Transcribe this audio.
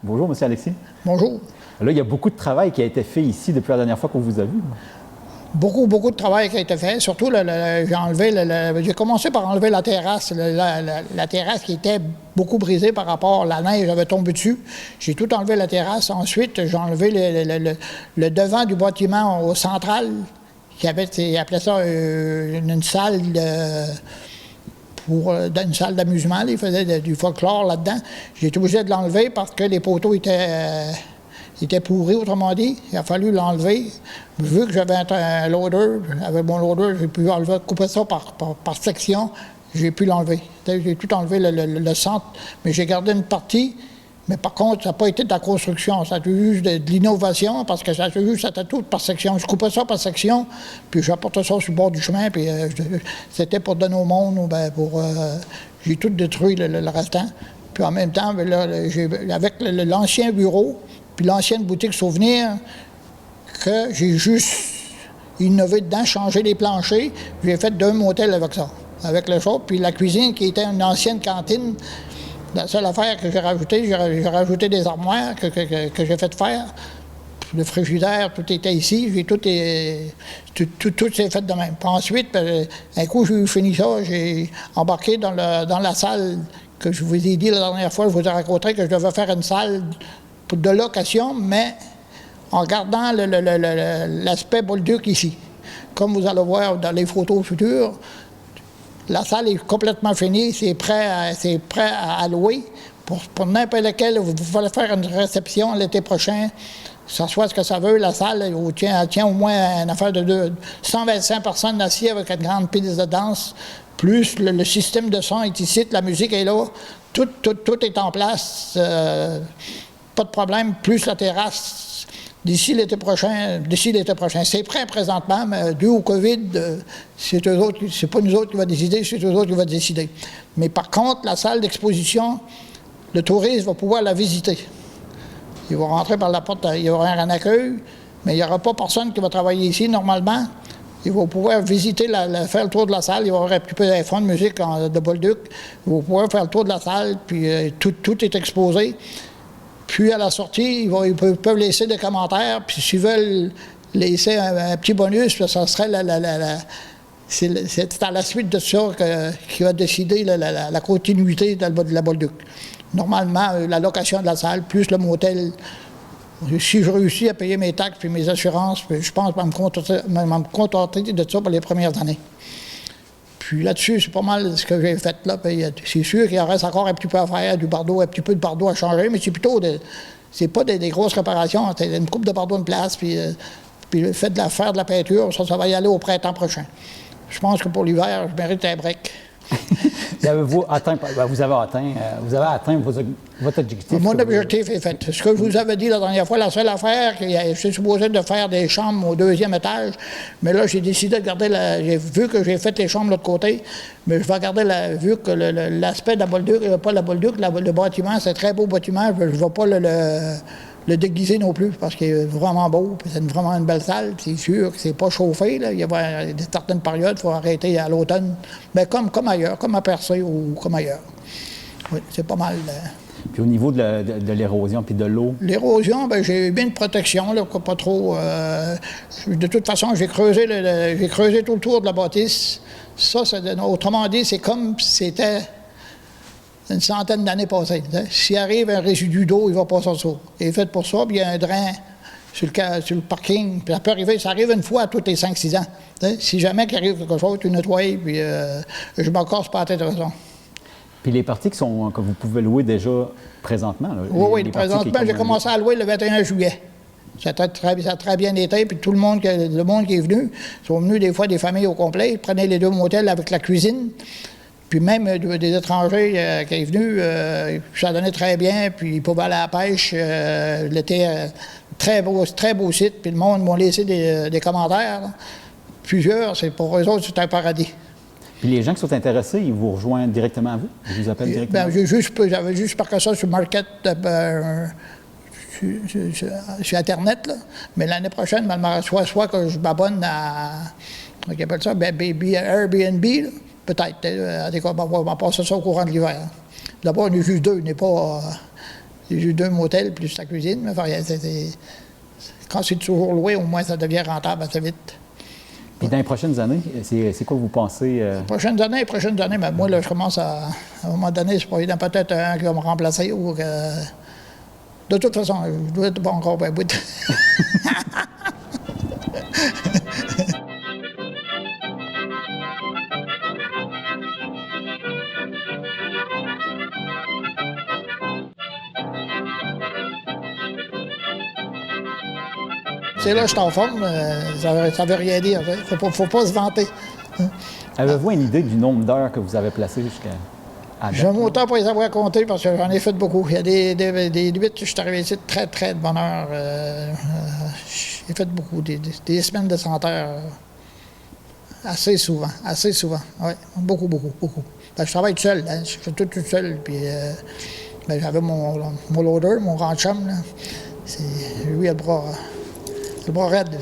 Bonjour, Monsieur Alexis. Bonjour. Là, il y a beaucoup de travail qui a été fait ici depuis la dernière fois qu'on vous a vu. Beaucoup de travail qui a été fait. Surtout, j'ai commencé par enlever la terrasse. La terrasse qui était beaucoup brisée par rapport à la neige avait tombé dessus. J'ai tout enlevé la terrasse. Ensuite, j'ai enlevé le devant du bâtiment au central, qui avait, ils appelaient ça une salle une salle d'amusement. Ils faisaient du folklore là-dedans. J'ai été obligé de l'enlever parce que les poteaux étaient pourris, autrement dit. Il a fallu l'enlever. Vu que j'avais un loader, avec mon loader, j'ai pu couper ça par section. J'ai pu l'enlever. J'ai tout enlevé le centre, mais j'ai gardé une partie. Mais par contre, ça n'a pas été de la construction, ça a été juste de l'innovation, parce que ça c'était tout par section. Je coupais ça par section, puis j'apportais ça sur le bord du chemin, puis c'était pour donner au monde, ou j'ai tout détruit le restant. Puis en même temps, là, avec l'ancien bureau, puis l'ancienne boutique souvenir, que j'ai juste innové dedans, changé les planchers, j'ai fait 2 motels avec ça, avec le shop, puis la cuisine qui était une ancienne cantine. La seule affaire que j'ai rajouté des armoires que j'ai fait faire. Le frigidaire, tout était ici. Tout s'est fait de même. Puis ensuite, un coup, j'ai fini ça, j'ai embarqué dans la salle que je vous ai dit la dernière fois. Je vous ai raconté que je devais faire une salle de location, mais en gardant l'aspect Bolduc ici. Comme vous allez voir dans les photos futures, la salle est complètement finie, c'est prêt à louer. Pour n'importe lequel, vous pouvez faire une réception l'été prochain. Ça soit ce que ça veut, la salle, elle tient au moins une affaire de 125 personnes assises avec une grande piste de danse. Plus le système de son est ici, la musique est là. Tout est en place. Pas de problème. Plus la terrasse. D'ici l'été prochain, c'est prêt présentement, mais dû au COVID, c'est pas nous autres qui va décider, c'est eux autres qui vont décider. Mais par contre, la salle d'exposition, le touriste va pouvoir la visiter. Il va rentrer par la porte, il y aura un accueil, mais il n'y aura pas personne qui va travailler ici normalement. Il va pouvoir visiter, faire le tour de la salle, il va y avoir un petit peu de fond de musique de Bolduc. Il va pouvoir faire le tour de la salle, puis tout est exposé. Puis à la sortie, ils peuvent laisser des commentaires, puis s'ils veulent laisser un petit bonus, ça serait c'est à la suite de ça qui va décider la continuité de la Bolduc. Normalement, la location de la salle, plus le motel, si je réussis à payer mes taxes et mes assurances, je pense me contenter de ça pour les premières années. Puis là-dessus, c'est pas mal ce que j'ai fait là. C'est sûr qu'il en reste encore un petit peu à faire, un petit peu de bardeau à changer, mais c'est plutôt c'est pas des grosses réparations. C'est une coupe de bardeau de place, puis le fait faire de la peinture, ça va y aller au printemps prochain. Je pense que pour l'hiver, je mérite un break. Vous avez atteint votre objectif? Mon objectif est fait. Ce que je vous avais dit la dernière fois, la seule affaire, je suis supposé de faire des chambres au 2e étage, mais là, j'ai décidé de garder j'ai vu que j'ai fait les chambres de l'autre côté, mais je vais garder vu que l'aspect de la Bolduc, pas la Bolduc, le bâtiment, c'est un très beau bâtiment, je ne vais pas le déguiser non plus, parce qu'il est vraiment beau, puis c'est vraiment une belle salle. C'est sûr que c'est pas chauffé, là. Il y a certaines périodes, il faut arrêter à l'automne, mais comme ailleurs, comme à Percé ou comme ailleurs. Oui, c'est pas mal. Puis au niveau de l'érosion puis de l'eau? L'érosion, j'ai eu bien une protection, là, pas trop. De toute façon, j'ai creusé tout le tour de la bâtisse. Ça, autrement dit, c'est comme si c'était une centaine d'années passées. S'il arrive un résidu d'eau, il va passer en dessous. Il est fait pour ça, puis il y a un drain sur le parking. Puis ça peut arriver, ça arrive une fois tous les 5-6 ans. Si jamais il arrive quelque chose, tu nettoies, puis je me casse pas la tête de raison. Puis les parties que vous pouvez louer déjà présentement? Là, oui, présentement, j'ai commencé à louer le 21 juillet. Ça a très bien été, puis tout le monde qui est venu, sont venus des fois des familles au complet, ils prenaient les 2 motels avec la cuisine. Puis même des étrangers qui sont venus, ça donnait très bien, puis ils pouvaient aller à la pêche l'été. Très beau site, puis le monde m'a laissé des commentaires. Là. Plusieurs, pour eux autres, c'est un paradis. Puis les gens qui sont intéressés, ils vous rejoignent directement à vous? Ils vous appellent directement? J'avais juste marqué ça sur Market, sur Internet, là. Mais l'année prochaine, soit que je m'abonne à, comment on appelle ça, Airbnb, là. Peut-être. On va passer ça au courant de l'hiver. D'abord, on est juste 2, J'ai eu 2 motels plus la cuisine. Mais quand c'est toujours loué, au moins ça devient rentable assez vite. Puis dans les prochaines années, c'est quoi vous pensez? Prochaines années, mais moi, là, je commence à un moment donné, c'est pas évident, peut-être un qui va me remplacer ou que... De toute façon, je dois être bon encore un bout. C'est là que je suis en forme, ça veut rien dire. Faut pas se vanter. Avez-vous une idée du nombre d'heures que vous avez placé jusqu'à date? J'ai mon temps pour les avoir comptés parce que j'en ai fait beaucoup. Il y a des nuits, je suis arrivé ici de très, très de bonne heure. J'ai fait beaucoup, des semaines de 100 heures. Assez souvent. Oui, beaucoup. Ben, je travaille tout seul, hein, je fais tout seul. Puis ben, j'avais mon loader, mon grand chum. Là. Lui, il a le bras raide.